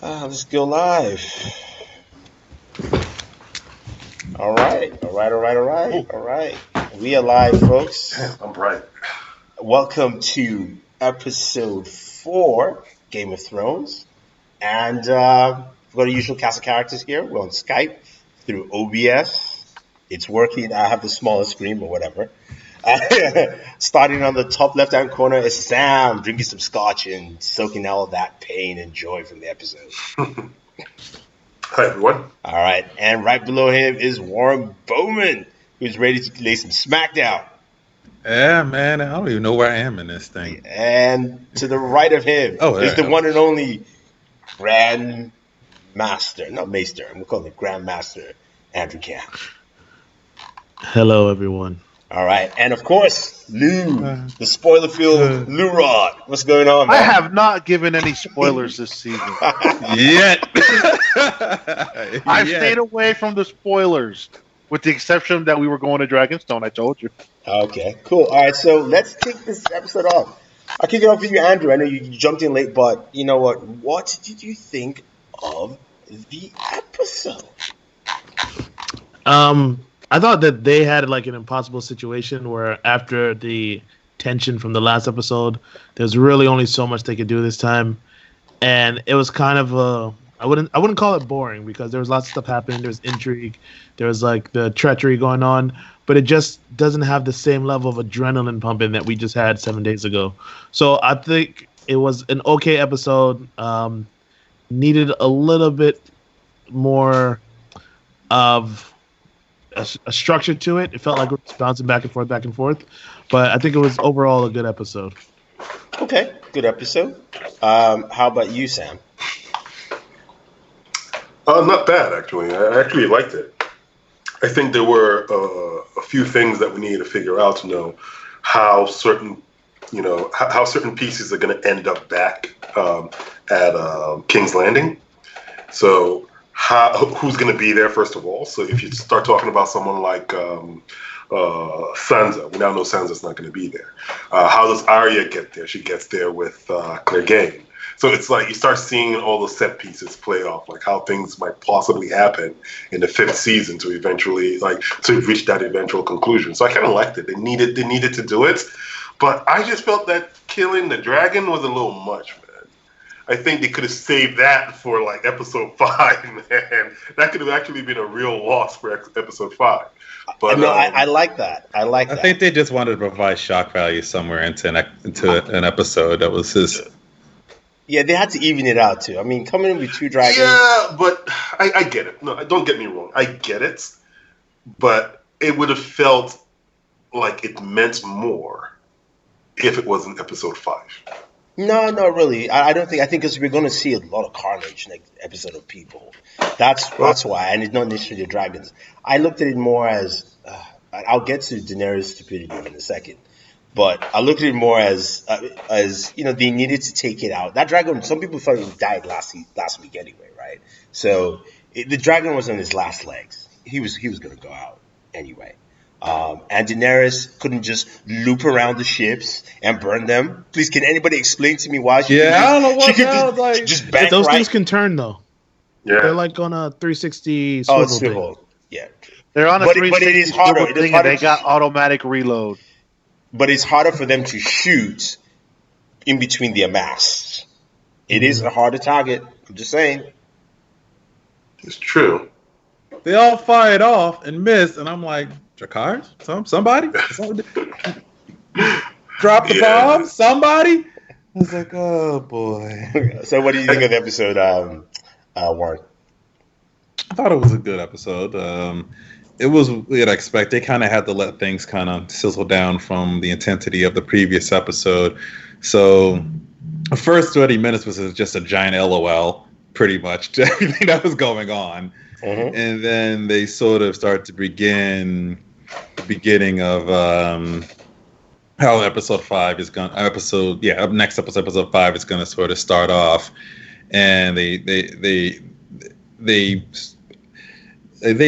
Let's go live. All right. We are live, folks. I'm bright. Welcome to episode 4, Game of Thrones. And we've got the usual cast of characters here. We're on Skype through OBS. It's working. I have the smallest screen, but whatever. Starting on the top left-hand corner is Sam, drinking some scotch and soaking all that pain and joy from the episode. Hi, everyone. All right, and right below him is Warren Bowman, who's ready to lay some smackdown. Yeah, man, I don't even know where I am in this thing. And to the right of him is the one and only Grand Master, not Maester, I'm going to call him Grand Master, Andrew Camp. Hello, everyone. All right, and of course, Lou, the spoiler-filled Lou Rod. What's going on, man? I have not given any spoilers this season. Yet. I've stayed away from the spoilers, with the exception that we were going to Dragonstone, I told you. Okay, cool. All right, so let's kick this episode off. I'll kick it off with you, Andrew. I know you jumped in late, but you know what? What did you think of the episode? I thought that they had like an impossible situation where after the tension from the last episode, there's really only so much they could do this time, and it was kind of I wouldn't call it boring because there was lots of stuff happening. There's intrigue, there was like the treachery going on, but it just doesn't have the same level of adrenaline pumping that we just had 7 days ago. So I think it was an okay episode. Needed a little bit more of a structure to it. It felt like it was bouncing back and forth. But I think it was overall a good episode. Okay, good episode. How about you, Sam? Not bad, actually. I actually liked it. I think there were a few things that we needed to figure out to know how certain pieces are going to end up back at King's Landing. So who's going to be there, first of all? So if you start talking about someone like Sansa, we now know Sansa's not going to be there. How does Arya get there? She gets there with Clegane. So it's like you start seeing all the set pieces play off, like how things might possibly happen in the 5th season to eventually, to reach that eventual conclusion. So I kind of liked it. They needed to do it, but I just felt that killing the dragon was a little much, man. I think they could have saved that for like episode 5, man. That could have actually been a real loss for episode 5. But no, I like that. I think they just wanted to provide shock value somewhere into an episode that was his. Yeah, they had to even it out too. I mean, coming in with 2 dragons. Yeah, but I get it. No, don't get me wrong. I get it, but it would have felt like it meant more if it wasn't episode 5. No, not really. I don't think. I think because we're going to see a lot of carnage next episode of people. That's why, and it's not necessarily the dragons. I looked at it more as I'll get to Daenerys' stupidity in a second, but I looked at it more as they needed to take it out. That dragon. Some people thought he died last week anyway, right? So the dragon was on his last legs. He was going to go out anyway. And Daenerys couldn't just loop around the ships and burn them. Please, can anybody explain to me why she? Yeah, I don't know what just bank those things can turn though. Yeah, they're like on a 360 swivel. Swivel. Yeah, they're on a 360 it is harder. thing, and they got automatic reload. But it's harder for them to shoot in between their masts. It is a harder target. I'm just saying. It's true. They all fired off and missed, and I'm like, Drakars? Somebody? Drop the bomb? Somebody? I was like, oh boy. So what do you think of the episode, Warren? I thought it was a good episode. It was what I'd expect. They kind of had to let things kind of sizzle down from the intensity of the previous episode. So the first 30 minutes was just a giant LOL, pretty much, to everything that was going on. Mm-hmm. And then they sort of start to begin the beginning of how episode 5 is going. Next episode 5 is going to sort of start off, and they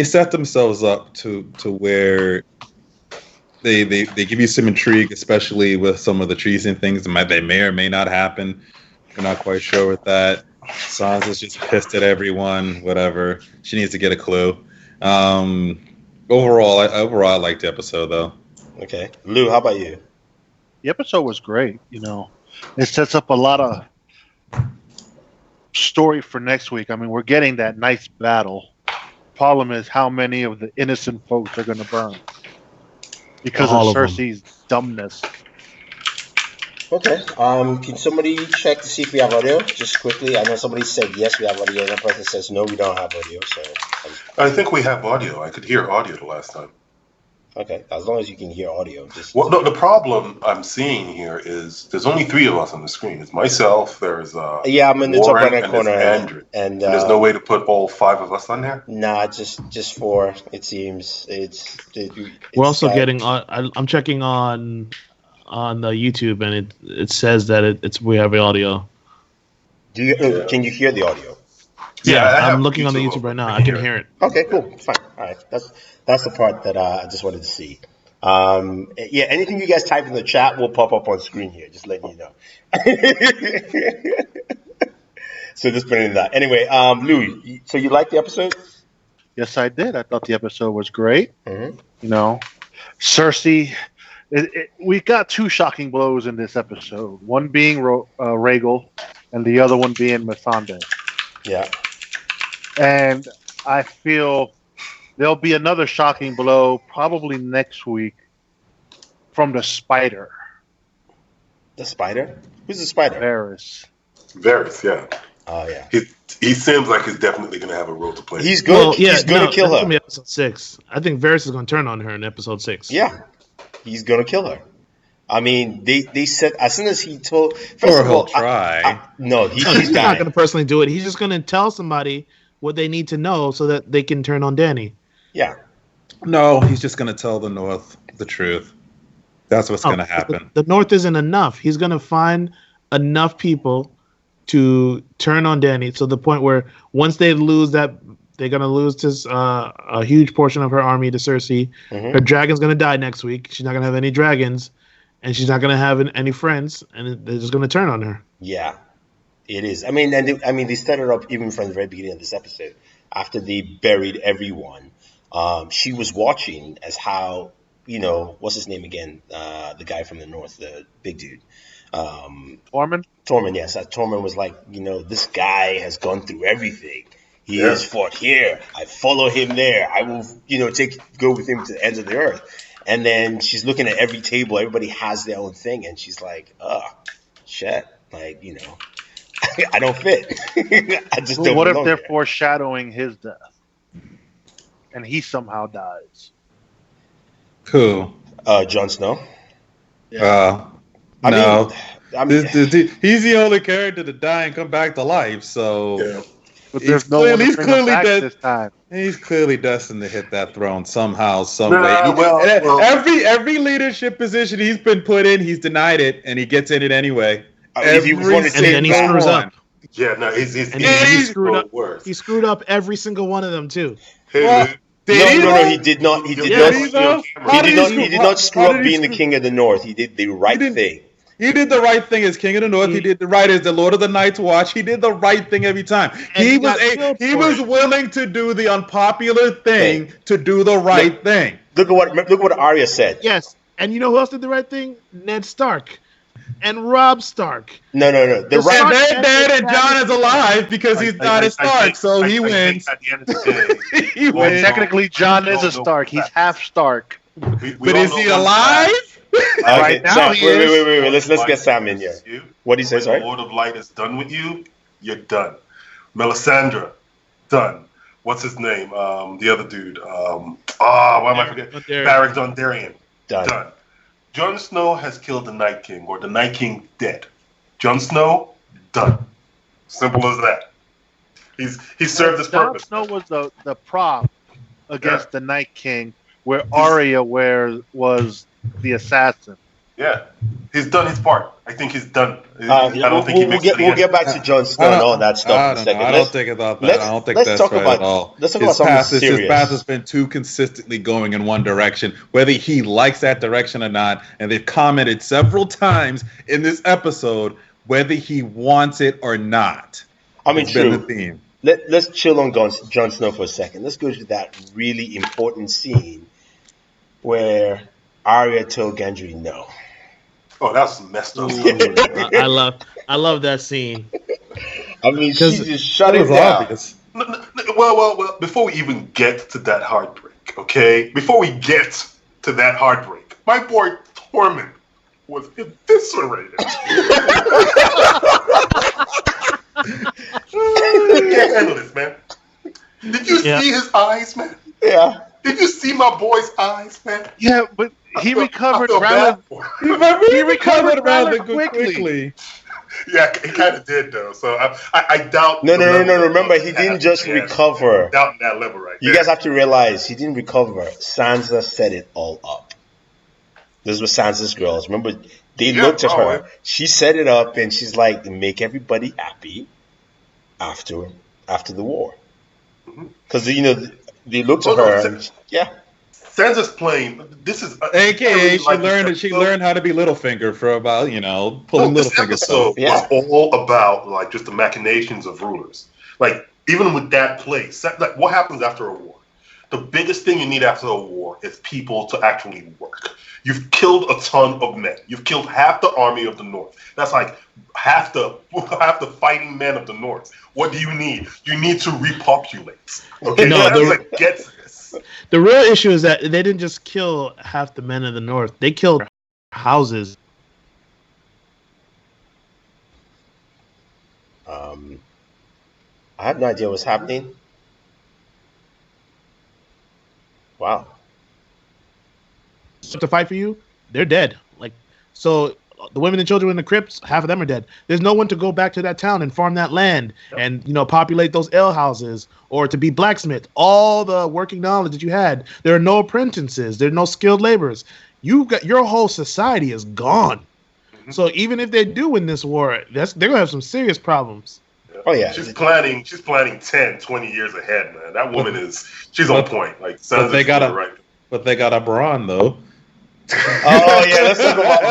set themselves up to where they give you some intrigue, especially with some of the treason things that they may or may not happen. We're not quite sure with that. Sansa's just pissed at everyone. Whatever. She needs to get a clue. Overall, I liked the episode though. Okay, Lou, how about you? The episode was great. It sets up a lot of story for next week. I mean, we're getting that nice battle. Problem is, how many of the innocent folks are going to burn because of Cersei's dumbness? Okay. Can somebody check to see if we have audio? Just quickly. I know somebody said yes, we have audio. Another person says no, we don't have audio. So I think we have audio. I could hear audio the last time. Okay, as long as you can hear audio. Well, no, the problem I'm seeing here is there's only 3 of us on the screen. It's myself. There's I'm in the top right hand corner, Andrew, and there's no way to put all 5 of us on there. Nah, just 4. It seems we're also getting on. I'm checking on the YouTube, and it says that we have audio. Can you hear the audio? Yeah, I'm looking on the YouTube right now. I can hear it. Okay, cool, fine. All right, that's the part that I just wanted to see. Anything you guys type in the chat will pop up on screen here. Just letting you know. So just put it in that. Anyway, Lou, so you liked the episode? Yes, I did. I thought the episode was great. Mm-hmm. Cersei. We got 2 shocking blows in this episode. One being Rhaegal, and the other one being Missandei. Yeah. And I feel there'll be another shocking blow probably next week from the Spider. The Spider? Who's the Spider? Varys, yeah. Oh, yeah. He seems like he's definitely going to have a role to play. He's going to kill her. Gonna be episode 6. I think Varys is going to turn on her in episode 6. Yeah. He's going to kill her. I mean, they said as soon as he told. Or he'll try. He's not going to personally do it. He's just going to tell somebody what they need to know so that they can turn on Dany. Yeah. No, he's just going to tell the North the truth. That's what's going to happen. The North isn't enough. He's going to find enough people to turn on Dany to the point where once they lose that, they're going to lose this a huge portion of her army to Cersei. Mm-hmm. Her dragon's going to die next week. She's not going to have any dragons. And she's not going to have any friends, and they're just going to turn on her. Yeah, it is. I mean, they set it up even from the very beginning of this episode. After they buried everyone, she was watching as how, what's his name again? The guy from the north, the big dude. Tormund? Tormund, yes. Tormund was like, this guy has gone through everything. He has fought here. I follow him there. I will, go with him to the ends of the earth. And then she's looking at every table. Everybody has their own thing. And she's like, shit. Like, I don't fit. I just don't. What if they're foreshadowing his death? And he somehow dies. Who? Jon Snow. Yeah. No. He's the only character to die and come back to life. So. Yeah. But there's no one to bring him back this time. He's clearly destined to hit that throne somehow, some way. Every leadership position he's been put in, he's denied it, and he gets in it anyway. And then he screws up. Yeah, no, he's screwed up. He screwed up every single one of them too. No, he did not. He did not screw up being the king of the North. He did the right thing. He did the right thing as King of the North. He did the right as the Lord of the Night's Watch. He did the right thing every time. He was willing to do the unpopular thing to do the right thing. Look at what Arya said. Yes, and you know who else did the right thing? Ned Stark and Robb Stark. No. They're dead and Jon is alive because he's not a Stark, so he wins. At the end of the day, he wins. Technically, Jon is a Stark. He's half Stark. But is he alive? Right now, wait. Let's get Sam in here. What do you say? Sorry. The Lord of Light is done with you. You're done. Melisandre, done. What's his name? The other dude. Why am I forgetting? Beric Dondarrion. Done. Jon Snow has killed the Night King, or the Night King dead. Jon Snow, done. Simple as that. He served his purpose. Jon Snow was the prop against the Night King, where Arya was the assassin. Yeah, he's done his part. I think he's done. I don't think he makes it. We'll get back to Jon Snow and all that stuff in a second. I don't think about that. I don't think that's right at all. Let's talk about something serious. His path has been too consistently going in one direction, whether he likes that direction or not. And they've commented several times in this episode whether he wants it or not. I mean, It's been the true. theme. Let's chill on Jon Snow for a second. Let's go to that really important scene where Arya told Gendry no. Oh, that's messed up stuff. Ooh, I love that scene. I mean, she Because just shut It him was down. obvious. Well, before we even get to that heartbreak, okay? Before we get to that heartbreak, my boy Tormund was eviscerated. I can't handle this, man. Did you see his eyes, man? Yeah. Did you see my boy's eyes, man? Yeah, but he recovered rather. He recovered rather quickly. Yeah, he kind of did though. So I doubt. No. the level of Remember, he didn't just recover. Doubting that level right You there. guys have to realize he didn't recover. Sansa set it all up. This was Sansa's girls. Remember, they looked at her. She set it up, and she's like, make everybody happy after the war. Because they looked at her. And, yeah. Sansa's playing. This is AKA she learned how to be Littlefinger for about pulling Littlefinger. This episode was all about like just the machinations of rulers. Like even with that place, like what happens after a war? The biggest thing you need after a war is people to actually work. You've killed a ton of men. You've killed half the army of the North. That's like half the fighting men of the North. What do you need? You need to repopulate. Okay, gets this. The real issue is that they didn't just kill half the men of the North. They killed houses. I have no idea what's happening. Wow. To fight for you, they're dead. So the women and children in the crypts, half of them are dead. There's no one to go back to that town and farm that land and populate those ale houses or to be blacksmith. All the working knowledge that you had, there are no apprentices. There are no skilled laborers. Your whole society is gone. Mm-hmm. So even if they do win this war, they're gonna have some serious problems. Oh yeah, she's planning 10, 20 years ahead, man. That woman she's on point. Like, but they got a Bronn though. Oh yeah, let's talk about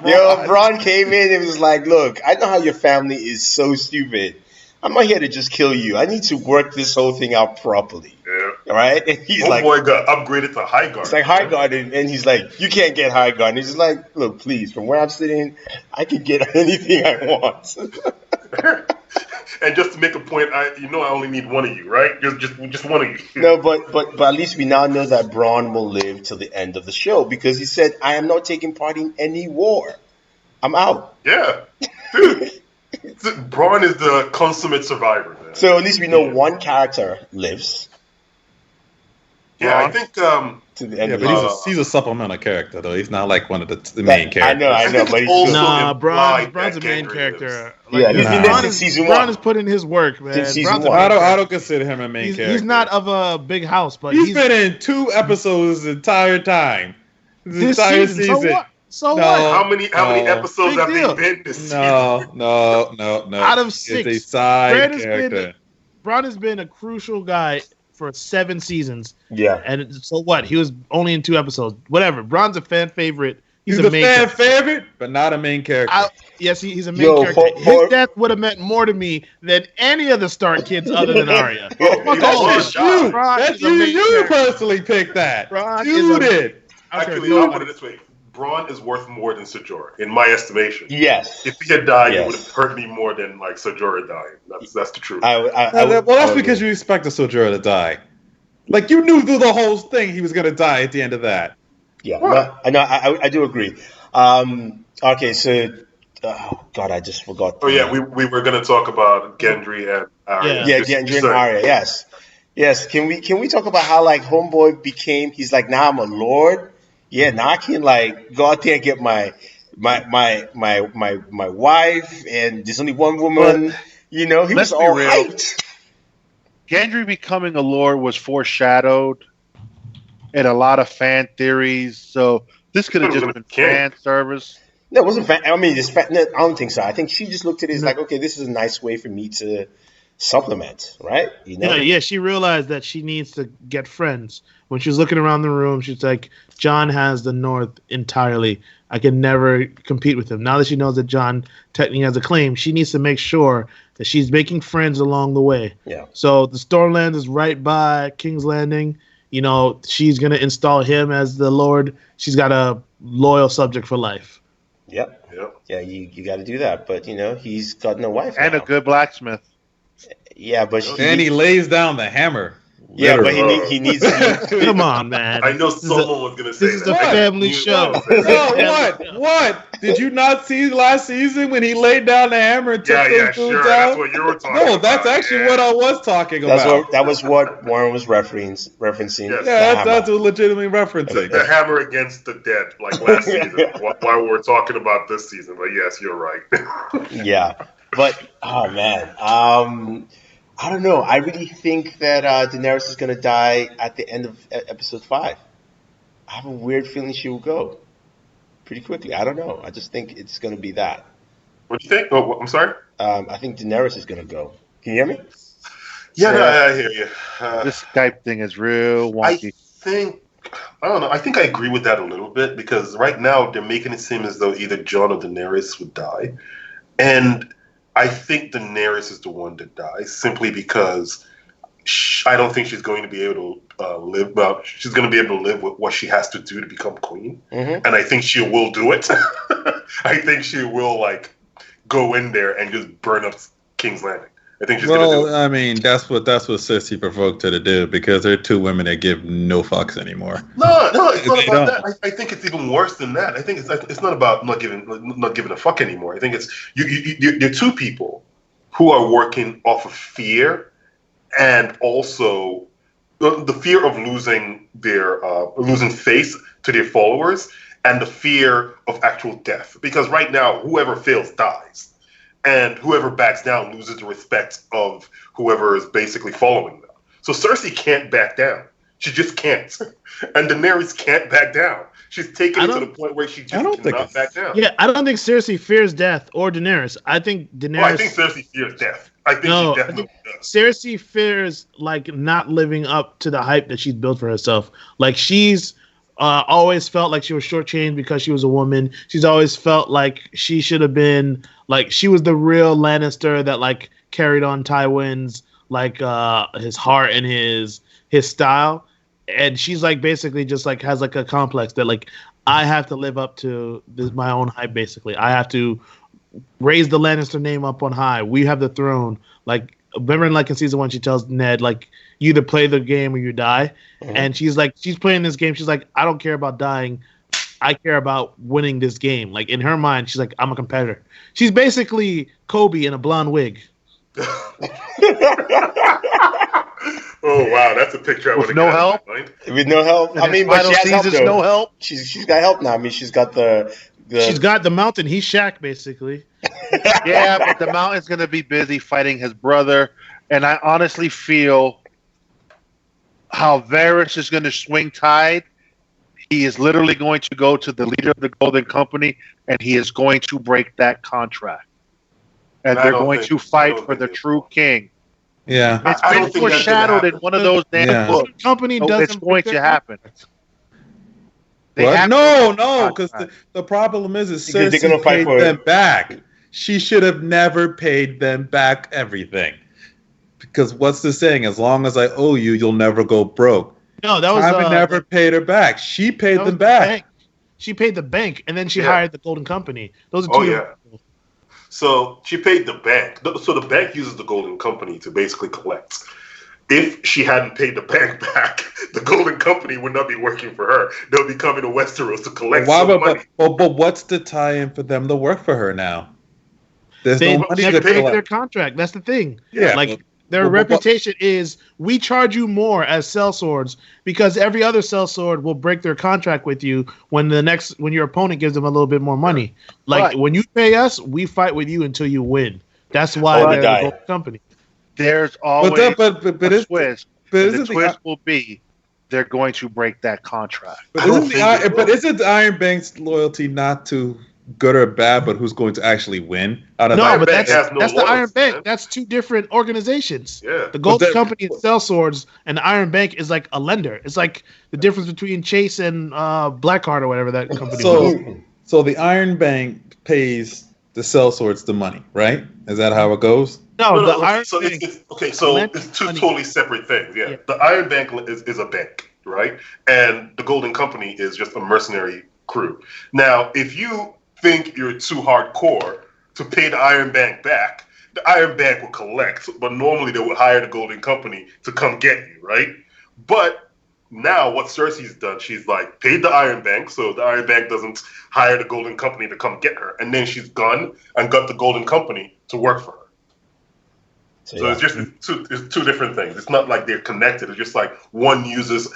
Bronn. Bronn came in and was like, "Look, I know how your family is so stupid. I'm not here to just kill you. I need to work this whole thing out properly." Yeah. All right. And he's like, boy got upgraded to High Guard. It's like High Guard, and he's like, "You can't get High Guard." And he's just like, "Look, please, from where I'm sitting, I can get anything I want." And just to make a point, I only need one of you, right? Just one of you. No, but at least we now know that Bronn will live till the end of the show because he said, "I am not taking part in any war. I'm out." Yeah, dude. Bronn is the consummate survivor, man. So at least we know one character lives. Yeah, I think. But he's a supplemental character though. He's not like one of the main characters. I know, but he's Bronn's a main character. Bronn is putting his work, man. I don't consider him a main character. He's not of a big house, but he's been in 2 episodes the entire time. This entire season. So what? How many epissodes have they been this season? No. Out of 6, it's a side character. Bronn has been a crucial guy for 7 seasons. Yeah. And so what? He was only in 2 episodes. Whatever. Bronn's a fan favorite. He's a fan favorite, but not a main character. Yes, he's a main character. His death would have meant more to me than any of the Stark kids other than Arya. That's you. You personally picked that. You did. Actually, I'll put it this way. Bronn is worth more than Ser Jorah, in my estimation. Yes. If he had died, it would have hurt me more than like Ser Jorah dying. That's the truth. That's because you expected Ser Jorah to die. Like you knew through the whole thing he was going to die at the end of that. Yeah, I do agree. Okay, so God, I just forgot. Oh yeah, we were going to talk about Gendry and Arya. Yeah, Gendry and Arya. Yes. Can we talk about how like Homeboy became? He's like, now I'm a lord. Yeah, now I can like go out there and get my wife, and there's only one woman. He was all hyped. Gendry becoming a lord was foreshadowed in a lot of fan theories, so this could have just been fan service. No, it wasn't fan. I mean, I don't think so. I think she just looked at it as like, okay, this is a nice way for me to supplement, right? Yeah, she realized that she needs to get friends. When she was looking around the room, she's like, Jon has the North entirely. I can never compete with him. Now that she knows that Jon technically has a claim, she needs to make sure that she's making friends along the way. Yeah. So the Stormlands is right by King's Landing. You know, she's gonna install him as the Lord. She's got a loyal subject for life. Yep. Yeah, you got to do that. But, you know, he's got no wife And now. a good blacksmith. Yeah, but he lays down the hammer. Yeah, Literally. but he needs. Come on, man. I know someone was gonna say This is that. a family show. What? Did you not see last season when he laid down the hammer and took those dudes sure. out? That's what you were talking about. No, that's actually what I was talking about. That was what Warren was referencing. Yes. Yeah, that's what legitimately referencing. The hammer against the dead, like last season. While we were talking about this season, but yes, you're right. Yeah, but oh man, I don't know. I really think that Daenerys is going to die at the end of episode 5. I have a weird feeling she will go pretty quickly. I don't know. I just think it's going to be that. What do you think? Oh, I'm sorry? I think Daenerys is going to go. Can you hear me? Yeah, no, I hear you. This Skype thing is real wonky. I don't know. I think I agree with that a little bit because right now they're making it seem as though either Jon or Daenerys would die. And I think Daenerys is the one that dies simply because I don't think she's going to be able to live. Well, she's going to be able to live with what she has to do to become queen, and I think she will do it. I think she will go in there and just burn up King's Landing. I think she's going to do it. I mean, that's what Cersei provoked her to do because there are 2 women that give no fucks anymore. No, it's not about that. I think it's even worse than that. I think it's not about not giving a fuck anymore. I think it's you're 2 people who are working off of fear and also the fear of losing their losing face to their followers and the fear of actual death. Because right now, whoever fails dies. And whoever backs down loses the respect of whoever is basically following them. So Cersei can't back down. She just can't. And Daenerys can't back down. She's taken it to the point where she just cannot back down. Yeah, I don't think Cersei fears death or Daenerys. I think Daenerys... I think Cersei fears death. I think she definitely does. Cersei fears not living up to the hype that she's built for herself. She's always felt like she was shortchanged because she was a woman. She's always felt like she should have been... she was the real Lannister that carried on Tywin's his heart and his style, and she's basically just has a complex that I have to live up to my own hype. Basically, I have to raise the Lannister name up on high. We have the throne. Remember in season 1, she tells Ned you either play the game or you die, and she's playing this game. She's I don't care about dying. I care about winning this game. In her mind, she's I'm a competitor. She's basically Kobe in a blonde wig. Oh wow, that's a picture I would have no help. With no help. I mean, but she has help. No help. She's got help now. I mean, she's got she's got the mountain. He's Shaq, basically. Yeah, but the mountain's going to be busy fighting his brother, and I honestly feel how Varys is going to swing tide. He is literally going to go to the leader of the Golden Company, and he is going to break that contract. And they're going to fight for the true king. Yeah. It's been foreshadowed in one of those damn books. Company doesn't. It's going to happen. No, because the problem is Cersei paid them back. She should have never paid them back everything. Because what's the saying? As long as I owe you, you'll never go broke. No, that was Tywin never paid her back. She paid them back. She paid the bank, and then she hired the Golden Company. Those are two. People. So she paid the bank. So the bank uses the Golden Company to basically collect. If she hadn't paid the bank back, the Golden Company would not be working for her. They'll be coming to Westeros to collect money. But what's the tie-in for them to work for her now? There's no money to pay their contract. That's the thing. Yeah. Their reputation is we charge you more as sellswords because every other sellsword will break their contract with you when your opponent gives them a little bit more money. When you pay us, we fight with you until you win. That's why they're the Golden Company. There's always a twist. The twist will be they're going to break that contract. But isn't the Iron Bank's loyalty not to good or bad, but who's going to actually win? That's the Iron Bank. That's two different organizations. Yeah. The Golden Company is sellswords, and the Iron Bank is like a lender. It's like the difference between Chase and Blackheart or whatever that company was. So the Iron Bank pays the sellswords the money, right? Is that how it goes? No, the okay, Iron so Bank. it's two totally separate things. Yeah. The Iron Bank is a bank, right? And the Golden Company is just a mercenary crew. Now, if you think you're too hardcore to pay the Iron Bank back, the Iron Bank will collect, but normally they would hire the Golden Company to come get you, right? But now what Cersei's done, she's like paid the Iron Bank, so the Iron Bank doesn't hire the Golden Company to come get her, and then she's gone and got the Golden Company to work for her. So it's just two different things. It's not like they're connected. It's just like everyone uses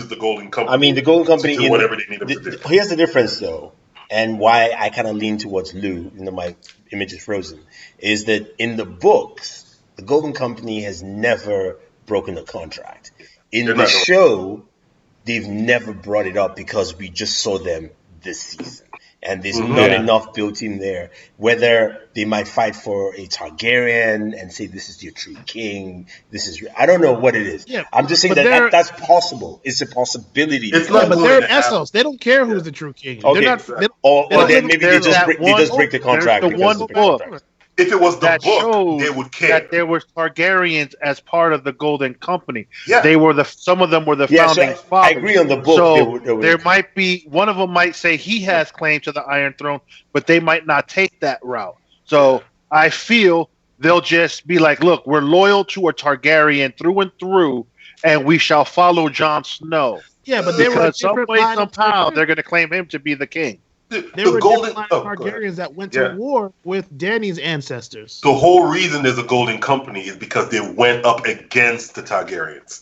the Golden Company. I mean, the Golden Company to do whatever they need them to do. Here's the difference, though, and why I kind of lean towards Lou, even though my image is frozen, is that in the books, the Golden Company has never broken a contract. In the show, they've never brought it up because we just saw them this season. And there's not enough built in there. Whether they might fight for a Targaryen and say this is your true king, I don't know what it is. Yeah, I'm just saying that's possible. It's a possibility. It's not, but they're in Essos. They don't care who's the true king. Okay. They're not. Or then maybe they just break the contract. There's the one book. If it was the that book, shows they would care. That there were Targaryens as part of the Golden Company. Yeah. some of them were the founding fathers. I agree on the book. So there might be one of them might say he has claim to the Iron Throne, but they might not take that route. So I feel they'll just be like, "Look, we're loyal to a Targaryen through and through, and we shall follow Jon Snow." Yeah, but they were some way somehow they're going to claim him to be the king. There were different Targaryens that went to war with Dany's ancestors. The whole reason there's a Golden Company is because they went up against the Targaryens.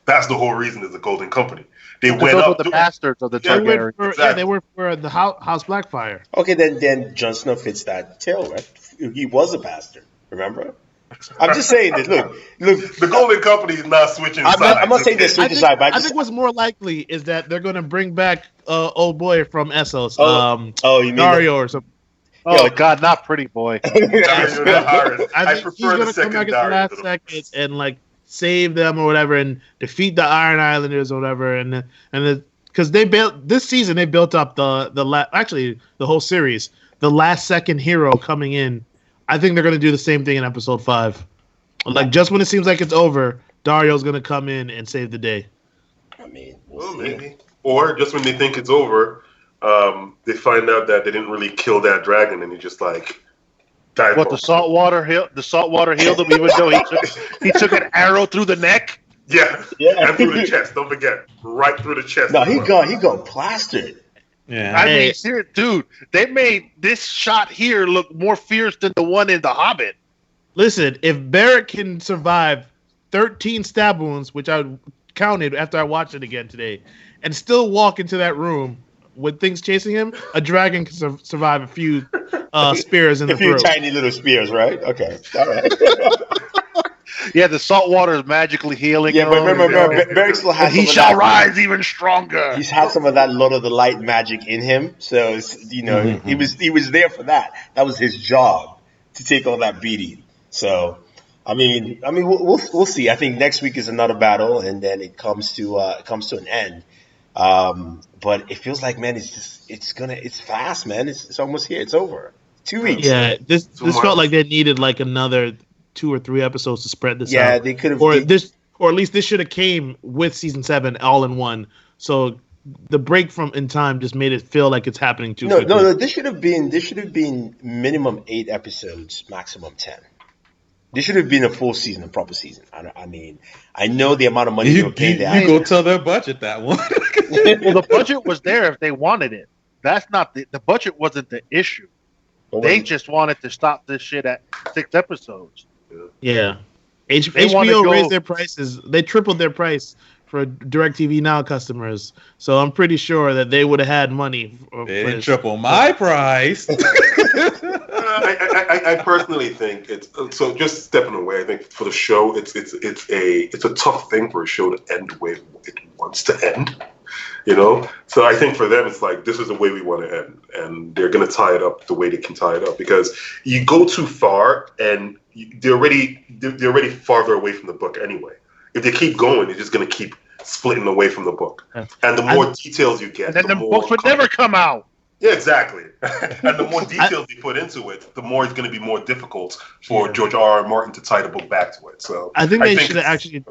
That's the whole reason there's a Golden Company. They went up with the bastards of the Targaryens. They were for the House Blackfire. Okay, then Jon Snow fits that tale, right? He was a bastard, remember? I'm just saying that. Look. The Golden Company is not switching sides. I'm not saying they're switching sides. I think what's more likely is that they're going to bring back old boy from Essos. You mean Dario or something. Oh God, not pretty boy. I think he's going to come back at the last seconds and save them or whatever, and defeat the Iron Islanders or whatever, and because they built this season, they built up the whole series, the last second hero coming in. I think they're going to do the same thing in episode 5. Just when it seems like it's over, Dario's going to come in and save the day. I mean, maybe. Or just when they think it's over, they find out that they didn't really kill that dragon, and he just died. What, the salt water healed him, even though he took an arrow through the neck? Yeah, and through the chest. Don't forget, right through the chest. No, he got plastered. Yeah, I mean, seriously, dude, they made this shot here look more fierce than the one in The Hobbit. Listen, if Barrett can survive 13 stab wounds, which I counted after I watched it again today, and still walk into that room with things chasing him, a dragon can survive a few spears in the throat. A few tiny little spears, right? Okay, all right. Yeah, the salt water is magically healing. Yeah, but remember, Barrett still has. He shall rise even stronger. He's had some of that Lord of the Light magic in him, so he was there for that. That was his job to take all that beating. So, I mean, we'll see. I think next week is another battle, and then it comes to an end. But it feels like, man, it's fast, man. It's almost here. It's over. 2 weeks. Yeah, this felt like they needed another 2 or 3 episodes to spread this out. Yeah, they could have. Or at least this should have came with season 7 all in one. So the break in time just made it feel like it's happening too quickly. No. This should have been minimum 8 episodes, maximum 10. This should have been a full season, a proper season. I mean, I know the amount of money they were paying. You go tell their budget that one. Well, the budget was there if they wanted it. That's not the budget wasn't the issue. They just wanted to stop this shit at 6 episodes. Yeah. HBO raised their prices. They tripled their price for DirecTV Now customers. So I'm pretty sure that they would have had money. They didn't triple my price. I personally think it's so. Just stepping away, I think for the show, it's a tough thing for a show to end the way it wants to end. So I think for them, it's like, this is the way we want to end, and they're going to tie it up the way they can tie it up, because you go too far and they're already farther away from the book anyway. If they keep going, they're just going to keep splitting away from the book, and the more details you get, and then the books would never come out. Yeah, exactly. And the more details they put into it, the more it's going to be more difficult for George R. R. Martin to tie the book back to it. So I think they should have actually.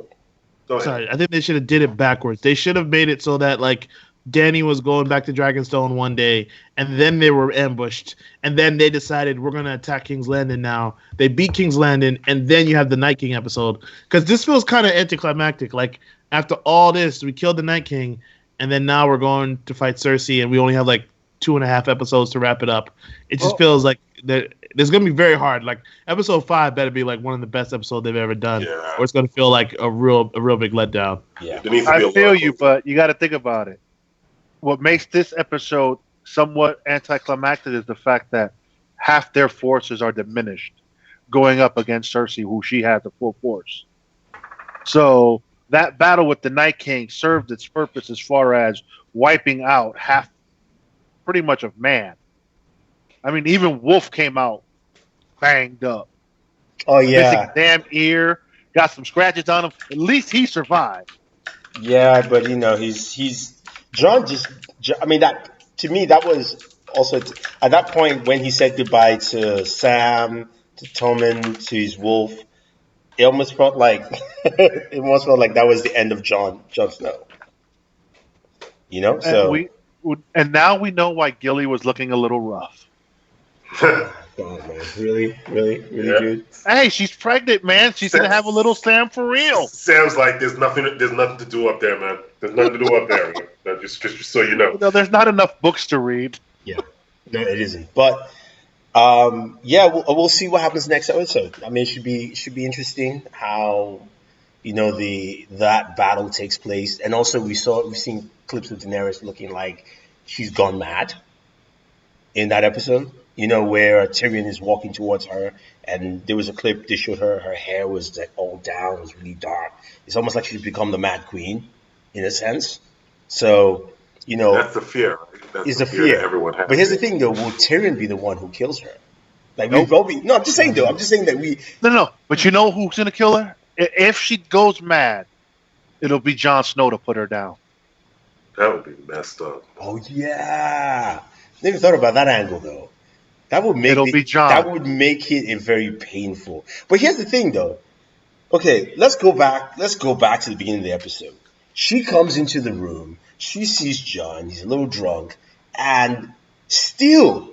Go ahead. Sorry, I think they should have did it backwards. They should have made it so that like Danny was going back to Dragonstone one day, and then they were ambushed, and then they decided we're gonna attack King's Landing now. They beat King's Landing, and then you have the Night King episode. Because this feels kind of anticlimactic. Like after all this, we killed the Night King, and then now we're going to fight Cersei, and we only have like 2.5 episodes to wrap it up. It just feels like there's gonna be very hard. Like episode 5 better be like one of the best episodes they've ever done, or it's gonna feel like a real big letdown. Yeah, I feel you, but you got to think about it. What makes this episode somewhat anticlimactic is the fact that half their forces are diminished going up against Cersei, who she has the full force. So that battle with the Night King served its purpose as far as wiping out half, pretty much, of man. I mean, even Wolf came out banged up. Oh yeah, missing a damn ear, got some scratches on him. At least he survived. Yeah, but you know he's John. I mean, that to me that was also at that point when he said goodbye to Sam, to Tommen, to his wolf. It almost felt like that was the end of Jon Snow. You know, so and now we know why Gilly was looking a little rough. Oh man, really, dude. Hey, she's pregnant, man. She's gonna have a little Sam for real. Sam's like, there's nothing to do up there, man. There's nothing to do up there, man. Just so you know. No, there's not enough books to read. Yeah, no, it isn't. But we'll see what happens next episode. I mean, it should be interesting how that battle takes place, and also we've seen clips of Daenerys looking like she's gone mad in that episode. Where Tyrion is walking towards her, and there was a clip they showed her hair was like all down, it was really dark. It's almost like she's become the Mad Queen, in a sense. So, that's the fear. That's the fear that everyone has. But here's the thing, though: will Tyrion be the one who kills her? Like, no, I'm just saying, though. I'm just saying that we. No. But you know who's gonna kill her? If she goes mad, it'll be Jon Snow to put her down. That would be messed up. Oh yeah, never thought about that angle, though. That would make That would make it very painful. But here's the thing, though. Okay, let's go back to the beginning of the episode. She comes into the room. She sees Jon. He's a little drunk, and still,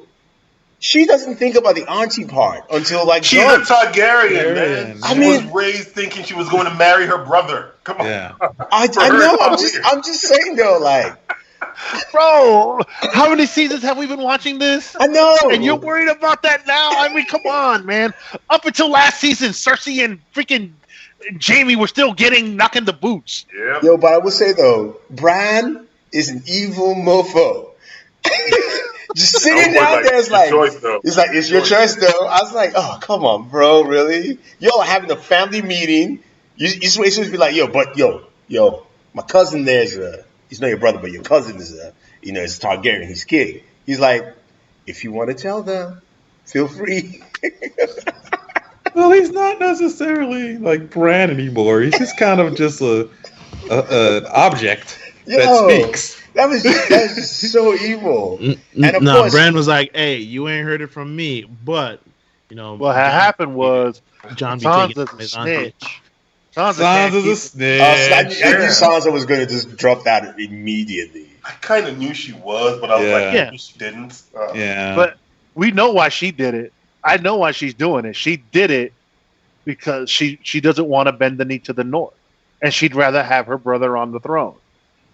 she doesn't think about the auntie part until like she's a Targaryen, man. She was raised thinking she was going to marry her brother. Come on. Yeah. I know. I'm just saying though, like. Bro, how many seasons have we been watching this? I know. And you're worried about that now? I mean, come on, man. Up until last season, Cersei and freaking Jaime were still knocking the boots. Yeah. Yo, but I would say, though, Bran is an evil mofo. Just sitting down there is like, it's your choice, though. I was like, oh, come on, bro, really? Y'all are having a family meeting. You're supposed to be like, yo, my cousin there's he's not your brother, but your cousin is is Targaryen. He's king. He's like, if you want to tell them, feel free. Well, he's not necessarily like Bran anymore. He's just kind of just an object that speaks. That was just so evil. And of course, Bran was like, "Hey, you ain't heard it from me, but what happened was Jon Sansa's a snitch. Sansa's a snitch. I knew Sansa was going to just drop that immediately. I kind of knew she was, but I was like, I knew she didn't. But we know why she did it. I know why she's doing it. She did it because she doesn't want to bend the knee to the North, and she'd rather have her brother on the throne,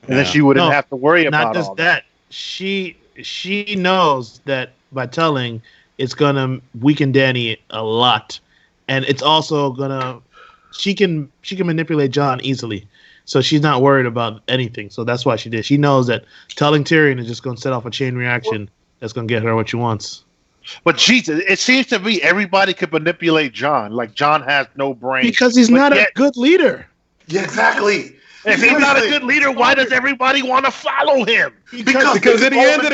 and then she wouldn't have to worry about not just all that. She knows that by telling, it's gonna weaken Dany a lot, and it's also gonna. She can manipulate Jon easily, so she's not worried about anything. So that's why she did. She knows that telling Tyrion is just going to set off a chain reaction that's going to get her what she wants. But Jesus, it seems to me everybody could manipulate Jon. Like Jon has no brain because he's not a good leader. Yeah, exactly. If he's not a good leader, why does everybody want to follow him? Because at the end of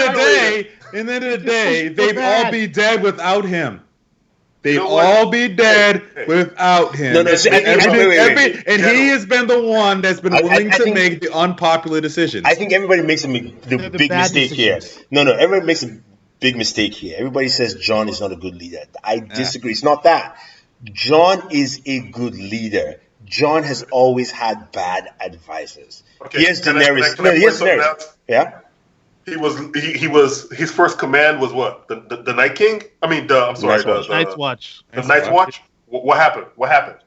the day, they'd all be dead without him. They'd You know what? all be dead Hey. without him. No, see, wait. And he has been the one that's been willing to make the unpopular decisions. I think everybody makes the big bad mistake decisions. here. No, everybody makes a big mistake here. Everybody says John is not a good leader. I disagree. It's not that. John is a good leader. John has always had bad advisors. Okay, Here's can I Daenerys. point something Daenerys. out? Yeah. He was his first command was what? The Night King? I mean, Night's Watch. Night's Watch. The Night's Watch? What happened? What happened?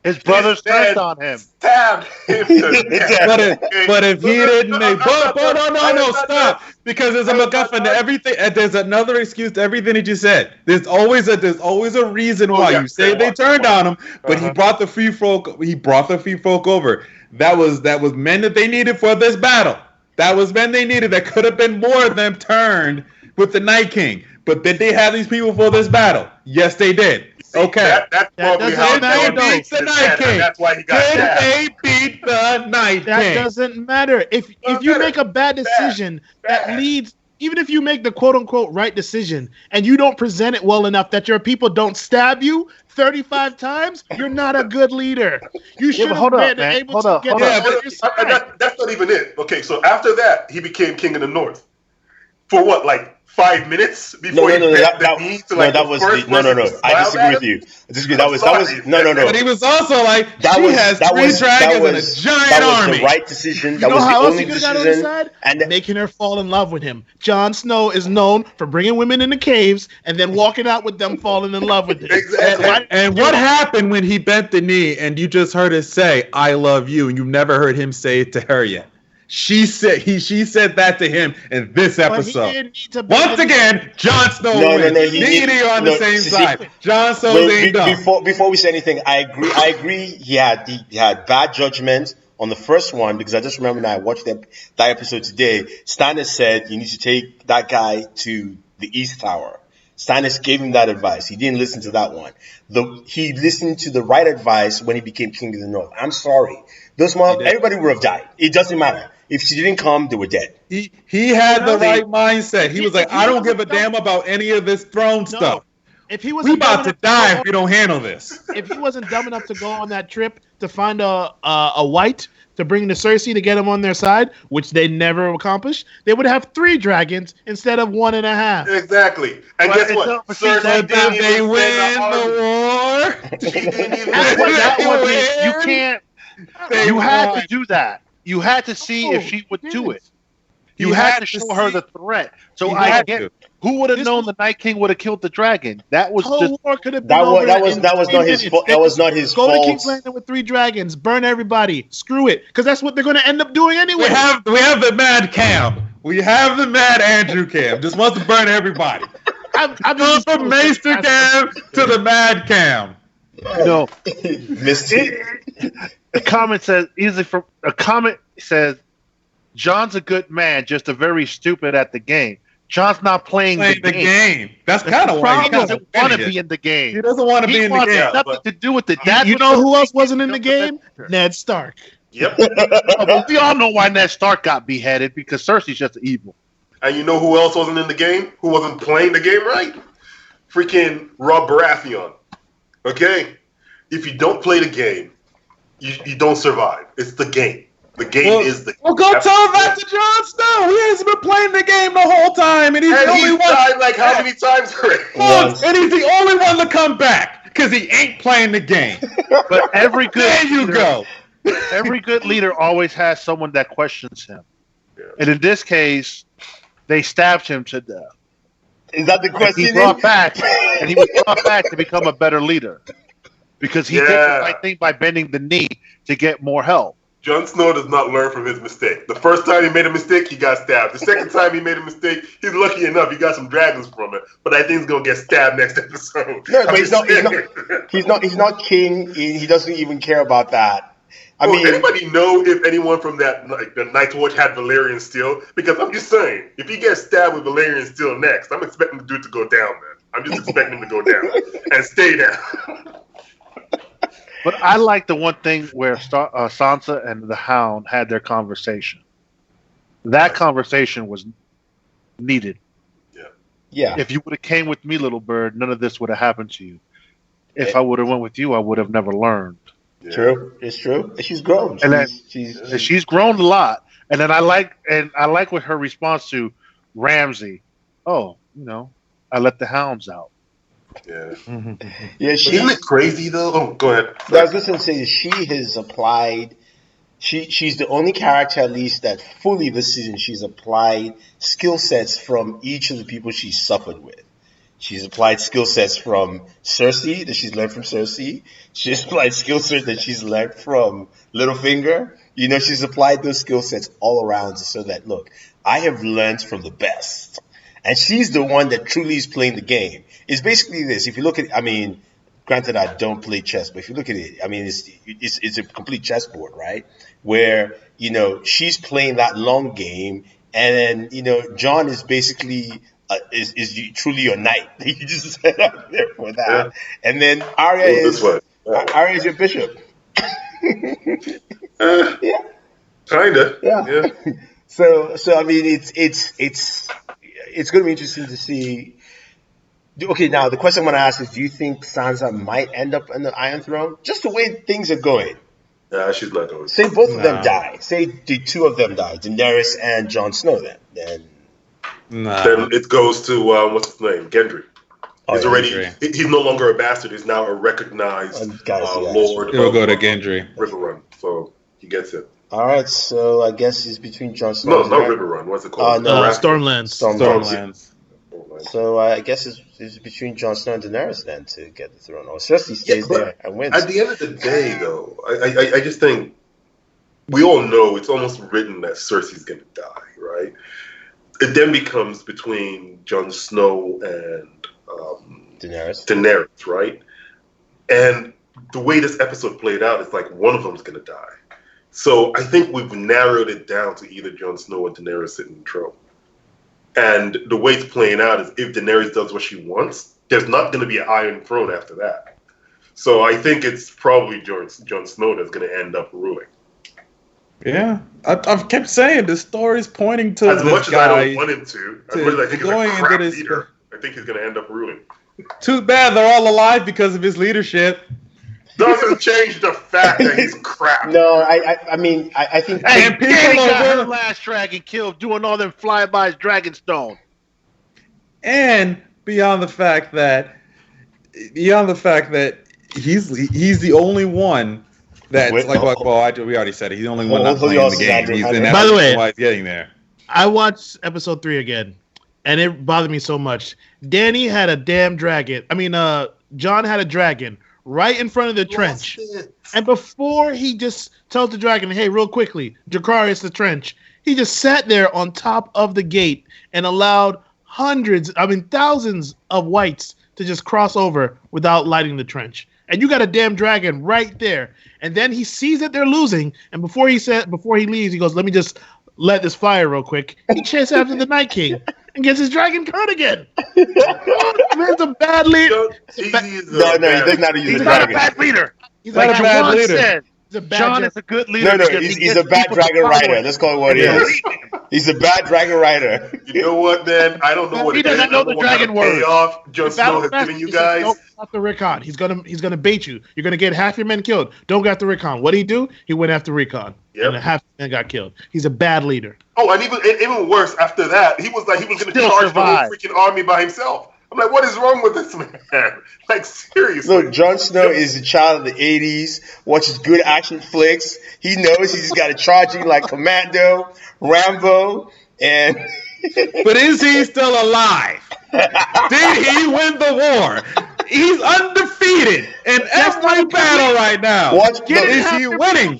His brothers Dad turned on him. Stabbed him to death. But if he didn't make, I'm no, not stop, because there's a MacGuffin to everything. There's another excuse to everything that you said. There's always a reason why you say they turned on him, but he brought the free folk. He brought the free folk over. That was men that they needed for this battle. That was men they needed. That could have been more of them turned with the Night King. But did they have these people for this battle? Yes, they did. Okay. That's probably doesn't how matter, John though. beats the Night King. That's why he got Did stabbed. they beat the Night That King? doesn't matter. If you make a bad decision that leads, even if you make the quote unquote right decision and you don't present it well enough that your people don't stab you 35 times, you're not a good leader. You should have been able to get That's not even it. Okay, so after that, he became king of the North. For what, like 5 minutes before he bent the knee to like that the was first no. person to I smile disagree at with him? you. That was no. But he was also like, That she was has that three was dragons that and a was giant that was army. the right decision. You That know was the how else only you could have got on his decision. side? And Making her fall in love with him. Jon Snow is known for bringing women into caves and then walking out with them falling in love with them. Exactly. And what happened when he bent the knee and you just heard her say, "I love you," and you never heard him say it to her yet? She said that to him in this episode. Once again, Jon Snow wins. Me and you are on the same side. Jon Snow ain't done. Before we say anything, I agree. He had bad judgment on the first one because I just remember now I watched that episode today. Stannis said you need to take that guy to the East Tower. Stannis gave him that advice. He didn't listen to that one. He listened to the right advice when he became king of the North. I'm sorry. Everybody would have died. It doesn't matter. If she didn't come, they were dead. He had the right mindset. He was like, I don't give a damn about any of this throne stuff. If he was about to die if we don't handle this. If he wasn't dumb enough to go on that trip to find a white to bring to Cersei to get him on their side, which they never accomplished, they would have 3 dragons instead of 1.5. Exactly. And guess what? Cersei did they win the war? That's what that would be. You can't. You had to do that. You had to see if she would do it. You had to show her the threat. So I get who would have known the Night King would have killed the dragon. That was just war could have been that was not his fault. That was not his fault. Go to King's Landing with 3 dragons, burn everybody, screw it, because that's what they're going to end up doing anyway. We have the Mad Cam. We have the Mad Andrew Cam. Just wants to burn everybody. I'm from Maester Cam to the Mad Cam. You know, Misty. a comment says, John's a good man, just a very stupid at the game. John's not playing the game. That's kind of why he doesn't want to be in the game. He doesn't want to be in the game. Nothing to do with it. You know who else wasn't in the game? Ned Stark. Yep. But we all know why Ned Stark got beheaded, because Cersei's just evil. And you know who else wasn't in the game? Who wasn't playing the game right? Freaking Rob Baratheon. Okay? If you don't play the game, you don't survive. It's the game. The game is the game. Well, go tell that to Jon Snow. He hasn't been playing the game the whole time, and he's the only one. Died like how many times already? And he's the only one to come back because he ain't playing the game. But every good there you go. Every good leader always has someone that questions him. Yeah. And in this case, they stabbed him to death. Is that the question? He brought back, and he was brought back to become a better leader because he did the right thing by bending the knee to get more help. Jon Snow does not learn from his mistake. The first time he made a mistake, he got stabbed. The second time he made a mistake, he's lucky enough he got some dragons from it. But I think he's gonna get stabbed next episode. No, but he's not king. He doesn't even care about that. I mean, anybody know if anyone from that the Night's Watch had Valyrian steel? Because I'm just saying, if he gets stabbed with Valyrian steel next, I'm expecting the dude to go down, man. I'm just expecting him to go down and stay down. But I like the one thing where Sansa and the Hound had their conversation. That conversation was needed. Yeah. If you would have came with me, little bird, none of this would have happened to you. if I would have went with you, I would have never learned. Yeah. True, it's true. She's grown. And then She's grown a lot. And then I like with her response to Ramsey. Oh, I let the hounds out. Yeah. yeah. Isn't it crazy though? Oh, go ahead. I was just going to say she has applied. She's the only character, at least, that fully this season she's applied skill sets from each of the people she's suffered with. She's applied skill sets from Cersei that she's learned from Cersei. She's applied skill sets that she's learned from Littlefinger. She's applied those skill sets all around so that, look, I have learned from the best. And she's the one that truly is playing the game. It's basically this. If you look at, granted, I don't play chess, but if you look at it, it's a complete chessboard, right? Where, she's playing that long game, and then, Jon is basically is truly your knight. You just set up there for that. Yeah. And then Arya is your bishop. Yeah. Kinda. Yeah. So it's going to be interesting to see. Okay, now the question I'm going to ask is: do you think Sansa might end up on the Iron Throne? Just the way things are going. Nah, she's not going. Say both of them die. Say the two of them die, Daenerys and Jon Snow. Then it goes to what's his name, Gendry. He's no longer a bastard. He's now a recognized lord. He'll go to Gendry. Riverrun, so he gets it. All right, so I guess it's between Jon Snow. No, not Riverrun. What's it called? Stormlands. Stormlands. So I guess it's between Jon Snow and Daenerys then to get the throne. Or Cersei stays there and wins. At the end of the day, though, I just think we all know it's almost written that Cersei's going to die, right? It then becomes between Jon Snow and Daenerys, right? And the way this episode played out, it's like one of them's going to die. So I think we've narrowed it down to either Jon Snow or Daenerys sitting in the throne. And the way it's playing out is if Daenerys does what she wants, there's not going to be an Iron Throne after that. So I think it's probably Jon Snow that's going to end up ruling. Yeah, I've kept saying the story's pointing to as much as I don't want him to. As much as I think he's a crap this, leader, I think he's going to end up ruling. Too bad they're all alive because of his leadership. Doesn't change the fact that he's crap. No, I think. And Danny got her last dragon killed doing all them flybys Dragonstone. And beyond the fact that he's the only one that's we already said it. He's the only one not playing the game. By the way, why he's getting there. I watched episode 3 again, and it bothered me so much. Danny had a damn dragon. Jon had a dragon right in front of the trench. And before he just tells the dragon, hey, real quickly, Dracarys the trench, he just sat there on top of the gate and allowed thousands of whites to just cross over without lighting the trench. And you got a damn dragon right there. And then he sees that they're losing. And before he leaves, he goes, let me just let this fire real quick. He chases after the Night King and gets his dragon caught again. Man's a bad leader. No, he does not use a dragon. He's not a bad leader. He's like a bad leader. John is a good leader. No, he's a bad dragon rider. Let's call it what it is. He's a bad dragon rider. You know what, man? I don't know what he doesn't know the dragon word. Payoff Jon Snow has given you guys. Don't go after Rickon. He's gonna bait you. You're gonna get half your men killed. Don't go after Rickon. What did he do? He went after Rickon. Yep. And half your men got killed. He's a bad leader. Oh, and even worse after that, he was gonna charge the whole freaking army by himself. I'm like, what is wrong with this man? Like, seriously. Look, Jon Snow is a child of the 80s, watches good action flicks. He knows he's got to charge you like Commando, Rambo, and... But is he still alive? Did he win the war? He's undefeated in every battle right now. Is he winning?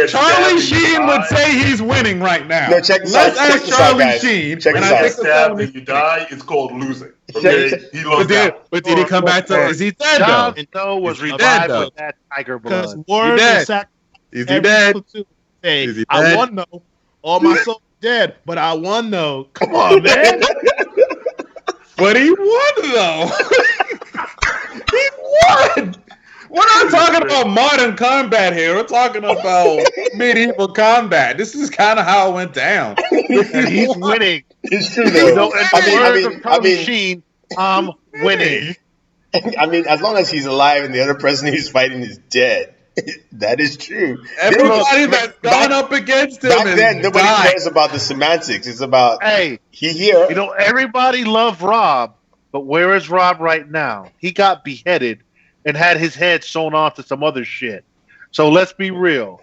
Charlie Sheen would say he's winning right now. No, check this out. Let's ask Charlie Sheen. Check this out. When you die, it's called losing. Okay? He lost out. But did he come back to? Is he dead though? Jon Snow was revived with that tiger blood. Is he dead? I won though. All my souls dead, but I won though. Come on, man. But he won though. He won. We're not talking about modern combat here. We're talking about medieval combat. This is kind of how it went down. And he's winning. It's true though. Sheen, I'm winning. I mean, as long as he's alive and the other person he's fighting is dead, that is true. Everybody that's gone up against him back is then, nobody died. cares about the semantics. It's about Hey, he here. you know, everybody loved Rob, but where is Rob right now? He got beheaded and had his head sewn off to some other shit. So let's be real.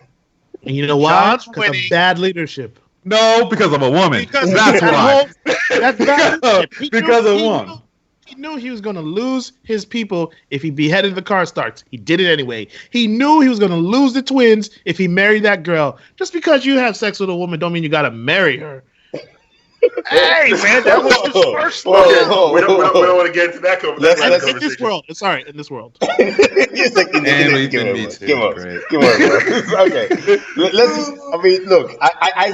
And you know why? John's Because of winning. bad leadership. No, because of a woman. Because That's why. That's bad leadership. Because of one. He knew he was going to lose his people if he beheaded the car starts. He did it anyway. He knew he was going to lose the twins if he married that girl. Just because you have sex with a woman don't mean you got to marry her. Hey, man, that was his first Okay, we don't want to get into that conversation. In this world. Sorry, in this world. It's like And we've been me too. Come on, Great. come on, bro. Okay, let's just. I mean, look, I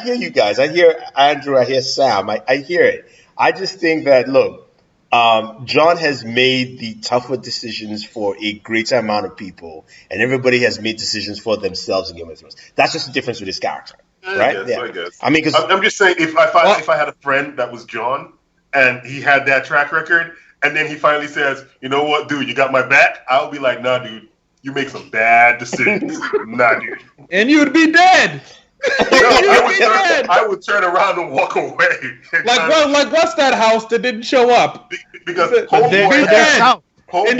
hear you guys. I hear Andrew. I hear Sam. I hear it. I just think that look, John has made the tougher decisions for a greater amount of people, and everybody has made decisions for themselves in Game of Thrones. That's just the difference with his character, right? I guess. I mean, because I'm just saying, if I had a friend that was John and he had that track record, and then he finally says, "You know what, dude, you got my back," I'll be like, "Nah, dude, you make some bad decisions." Nah, dude. And you'd be dead. I would turn around and walk away. Like what's that house that didn't show up? Because And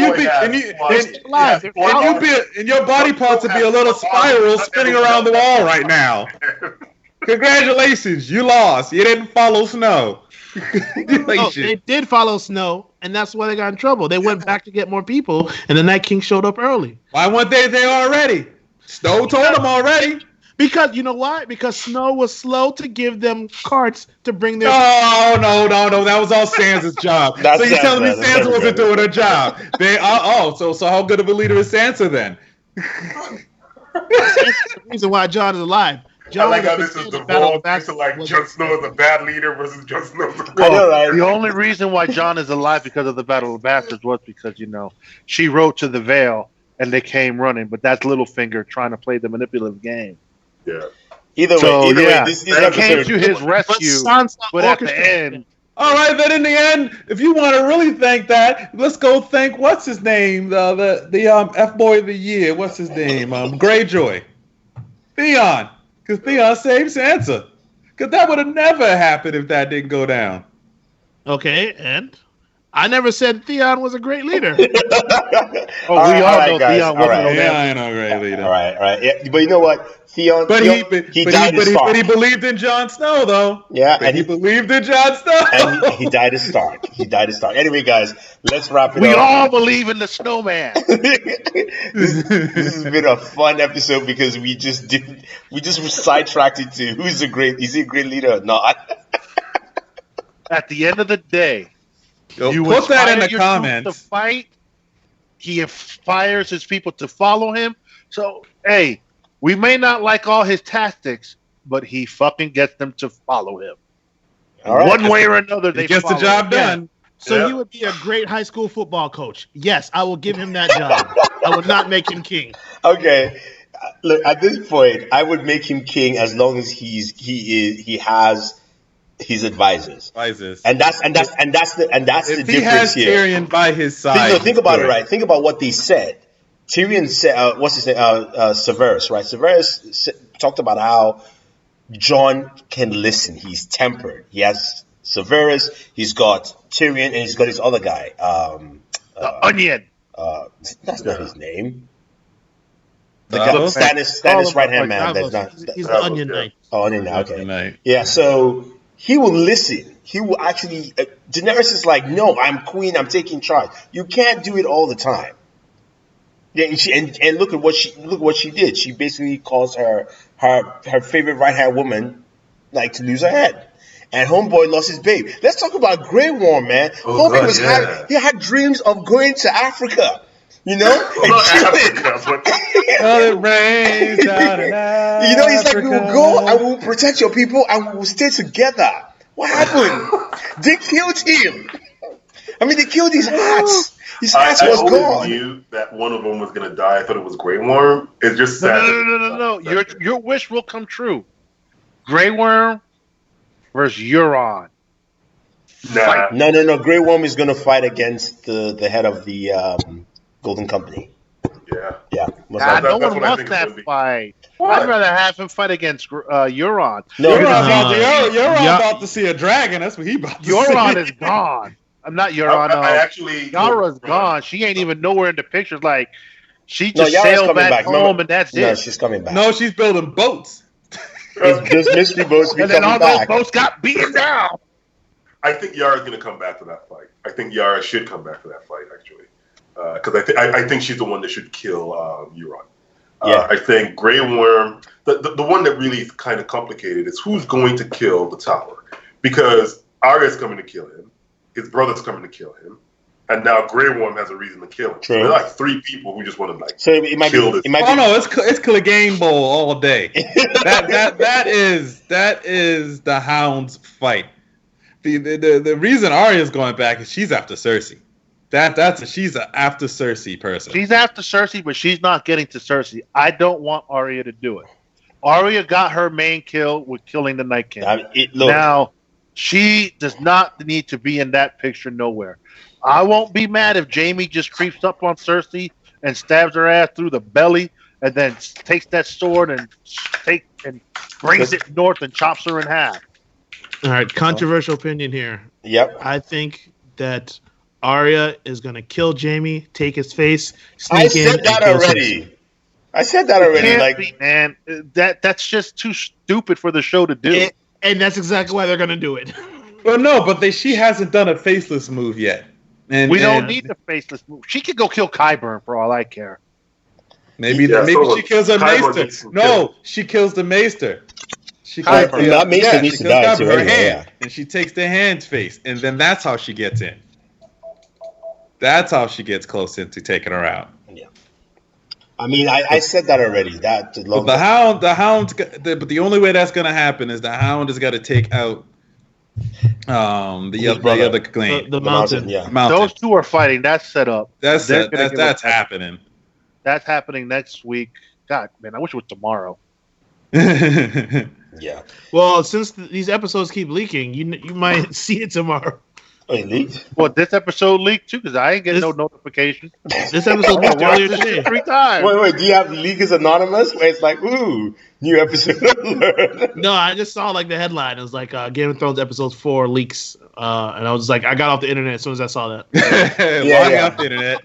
your body parts would be a little spiral spinning around the wall right now. Congratulations, you lost. You didn't follow Snow. No, they did follow Snow, and that's why they got in trouble. They went back to get more people, and the Night King showed up early. Why weren't they there already? Snow told them already. Because you know why? Because Snow was slow to give them carts to bring their. No. That was all Sansa's job. So you're telling me Sansa wasn't doing her job? So how good of a leader is Sansa then? That's the reason why John is alive. I like how this is devolved into like Jon Snow is a bad leader versus Jon Snow is a good leader. The only reason why John is alive because of the Battle of the Bastards was because, you know, she wrote to the Vale and they came running, but that's Littlefinger trying to play the manipulative game. Yeah. Either way, this came to his rescue, but at the end. All right, then in the end, if you want to really thank that, let's go thank what's his name, the F boy of the year. What's his name? Greyjoy, Theon, because Theon saved Sansa. Because that would have never happened if that didn't go down. Okay, and I never said Theon was a great leader. We all know Theon wasn't a great leader. All right. Yeah, but you know what? Theon, he believed in Jon Snow, though. Yeah, and he believed in Jon Snow. And he died as Stark. Anyway, guys, let's wrap it up. We all believe in the snowman. This has been a fun episode because we just sidetracked it to is he a great leader or not? At the end of the day, you put that in the comments. To fight, he inspires his people to follow him. So, hey, we may not like all his tactics, but he fucking gets them to follow him. Right. One way or another, they gets the job done. So he would be a great high school football coach. Yes, I will give him that job. I would not make him king. Okay. Look, at this point, I would make him king as long as he has his advisors. And that's the difference he has here. Tyrion by his side. Think about it, right? Think about what they said. Tyrion said, what's his name? Severus, right? Severus talked about how Jon can listen. He's tempered. He has Severus. He's got Tyrion, and he's got his other guy. The Onion. That's not his name. The guy, Stannis' right hand man. He's the Onion Knight. Oh, Onion Knight. Okay. Yeah. So he will listen. He will actually. Daenerys is like, no, I'm queen. I'm taking charge. You can't do it all the time. Yeah, and look at what she did. She basically caused her favorite right hand woman like to lose her head. And Homeboy lost his babe. Let's talk about Grey Worm, man. Homeboy he had dreams of going to Africa. You know? It rains out in Africa. You know, he's like, we will go and we will protect your people and we will stay together. What happened? They killed him. I mean, they killed his hats. His hats was gone. I knew that one of them was going to die. I thought it was Grey Worm. It's just sad. No. Your wish will come true. Grey Worm versus Euron. Nah. No. Grey Worm is going to fight against the head of the Golden Company. Yeah. No one what I wants think it's that gonna be. fight. What? I'd rather have him fight against Euron. No, You're about to see a dragon. That's what he about to Euron see. is gone. I'm not Euron. I actually. Yara's gone. She ain't even nowhere in the pictures. Like, she No, just Yara's sailed coming back back. home Remember- and that's No, it. she's coming back. No, she's building boats. Those mystery boats be And then all coming back. those boats got beaten down. I think Yara's going to come back for that fight. I think Yara should come back for that fight, actually. Because I think she's the one that should kill Euron. I think Grey Worm, the one that really is kind of complicated is who's going to kill the Tower. Because Arya's coming to kill him, his brother's coming to kill him, and now Grey Worm has a reason to kill him. True. So there are like 3 people who just want to So it might kill be. this. It might Oh be. no, it's Clegane Bowl all day. that is the Hound's fight. The reason Arya's going back is she's after Cersei. She's an after Cersei person. She's after Cersei, but she's not getting to Cersei. I don't want Arya to do it. Arya got her main kill with killing the Night King. Now, she does not need to be in that picture nowhere. I won't be mad if Jaime just creeps up on Cersei and stabs her ass through the belly and then takes that sword and brings it north and chops her in half. All right, controversial opinion here. Yep. I think that Arya is going to kill Jaime, take his face, I sneak in, said that and kill already. Cersei. I said that already. Can't Like, be, man. That's just too stupid for the show to do. And that's exactly why they're going to do it. Well, no, but she hasn't done a faceless move yet. And We don't need the faceless move. She could go kill Qyburn for all I care. Maybe Yeah, so she kills her Qyburn needs maester. some No, kills. she kills the maester. She Qyburn. kills That maester needs she to kills die Qyburn, too, her anyway, hand, yeah. and she takes the hand's face, and then that's how she gets in. That's how she gets close into taking her out. yeah. I mean, I said that already. That But but the only way that's gonna happen is the Hound has got to take out the brother. other claim. The mountain. Yeah. Mountain. Those two are fighting. That's set up. That's They're gonna give that's it- happening. That's happening next week. God, man, I wish it was tomorrow. Yeah. Well, since these episodes keep leaking, you might see it tomorrow. Wait, leaked? Well, this episode leaked too because I ain't getting no notification. This episode leaked earlier today. 3 times. Wait. Do you have Leakers Anonymous where it's like, ooh, new episode alert? No, I just saw like the headline. It was like Game of Thrones episode 4 leaks, and I was like, I got off the internet as soon as I saw that. Logging off the internet.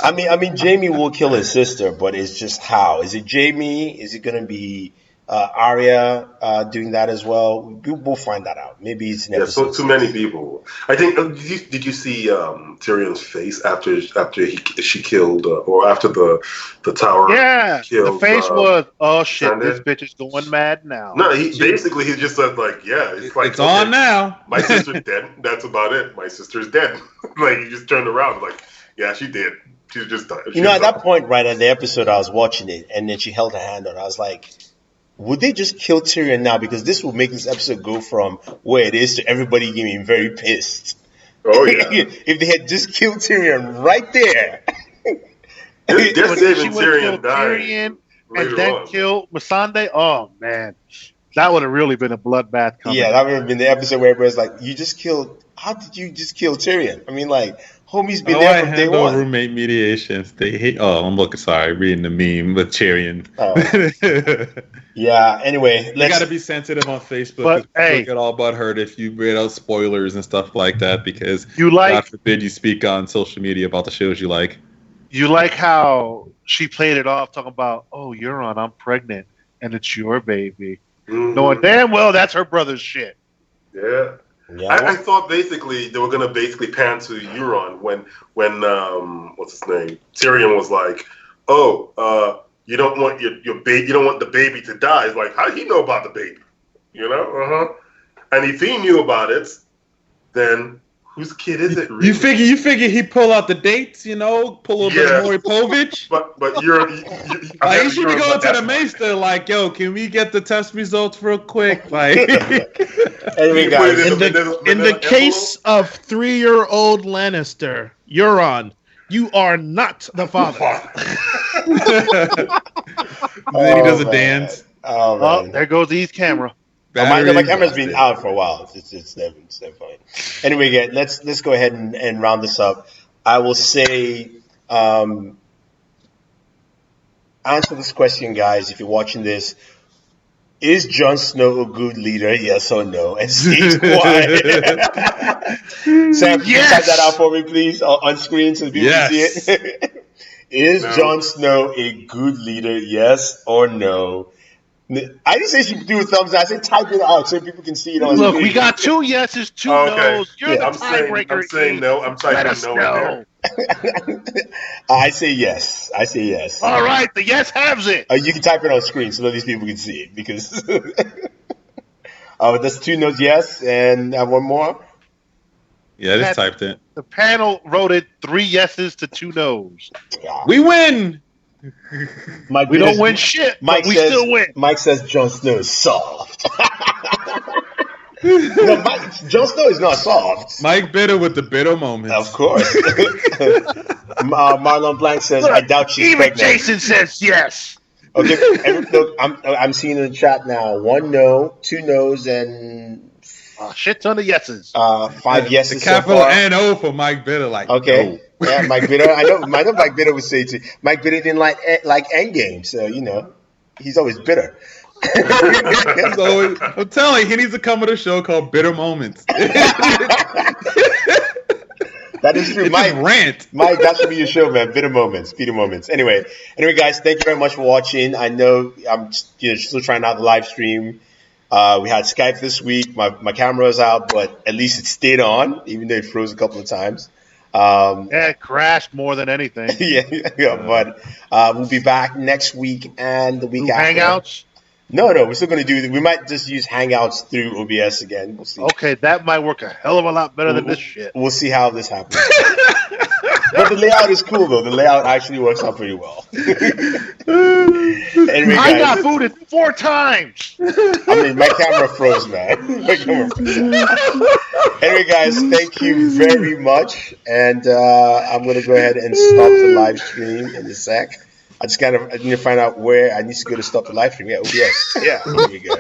I mean, Jamie will kill his sister, but it's just how? Is it Jamie? Is it going to be Arya doing that as well? We'll find that out. Maybe it's an episode. so too many people. I think. Did you see Tyrion's face after she killed or after the tower? Yeah, killed, the face was, oh shit, Sunday? this bitch is going mad now. No, he just said like, yeah, it's like It's on now. My sister's dead. That's about it. My sister's dead. Like he just turned around like, yeah, she did. She's just done. You know, at that point, right at the episode, I was watching it, and then she held her hand on. I was like, would they just kill Tyrion now? Because this will make this episode go from where it is to everybody getting very pissed. Oh yeah. If they had just killed Tyrion right there. They're When saving she would Tyrion kill dying Tyrion later and then on. kill Missandei. Oh man, that would have really been a bloodbath coming. Yeah, that would have been the episode where everybody's like, you just killed, how did you just kill Tyrion? I mean, like, homie's been there from day handle one. roommate mediations. They hate. Oh, I'm looking. Sorry, reading the meme with Tyrion. Yeah, anyway, You got to be sensitive on Facebook. But, hey. People get all butthurt if you read out spoilers and stuff like that because You like God forbid you speak on social media about the shows you like. you like how she played it off, talking about, oh, Euron, I'm pregnant, and it's your baby, knowing damn well that's her brother's shit. Yeah. Yeah, I thought basically they were gonna basically pan to Euron when what's his name, Tyrion was like, oh, you don't want your baby, you don't want the baby to die. It's like, how did he know about the baby? You know, And if he knew about it, then whose kid is it? Really? You figure he pull out the dates, pull a little bit of Maury Povich. But you're Like, he should be going to the maester, like, yo, can we get the test results real quick? Like, anyway, guys, In the case of 3-year-old Lannister, Euron, you are not the father. then he does a dance. Oh, Oh, man. there goes E's camera. Battery my camera's been exhausted. out for a while. It's never fine. Anyway, again, let's go ahead and round this up. I will say, answer this question, guys. If you're watching this, is Jon Snow a good leader? Yes or no? And state why. Sam, can you type that out for me, please, on screen so the people can Yes. see it? Is No. Jon Snow a good leader? Yes or no? I didn't say she do a thumbs up. I said type it out so people can see it on Look, screen. we got 2 yeses, 2 Oh, okay. no's. You're Yeah. the I'm tiebreaker. saying no. I'm Let typing us no in there. know. I say yes. All right, the yes has it. You can type it on screen so that these people can see it because. That's 2 no's yes and one more. Yeah, I just typed it. The panel voted 3 yeses to 2 no's. We win. Mike We Bitters- don't win shit, Mike but we says, still win. Mike says Jon Snow is soft. No, Jon Snow is not soft. Mike Bitter with the bitter moments. Of course. Marlon Blanc says, Look, I doubt she's even pregnant. Jason says yes. Okay, look, I'm seeing in the chat now 1 no, 2 no's, and A shit ton of yeses. 5 yeses The capital so far. N-O for Mike Bitter. Like, Okay. no. Yeah, Mike Bitter. I know Mike Bitter would say too. Mike Bitter didn't like Endgame, so he's always bitter. He's always, I'm telling you, he needs to come with a show called Bitter Moments. That is true. It's just rant. Mike, that should be your show, man. Bitter moments. Anyway, guys, thank you very much for watching. I know I'm still trying out the live stream. We had Skype this week. My camera was out, but at least it stayed on, even though it froze a couple of times. It crashed more than anything. yeah. But we'll be back next week and the week Through after. Hangouts? No, we're still going to do. We might just use Hangouts through OBS again. We'll see. Okay, that might work a hell of a lot better than this shit. We'll see how this happens. But the layout is cool, though. The layout actually works out pretty well. Anyway, I guys, got booted 4 times. I mean, my camera froze, man. Anyway, guys, thank you very much. And I'm going to go ahead and stop the live stream in a sec. I need to find out where I need to go to stop the live stream. Yeah, OBS. Yeah, there we go.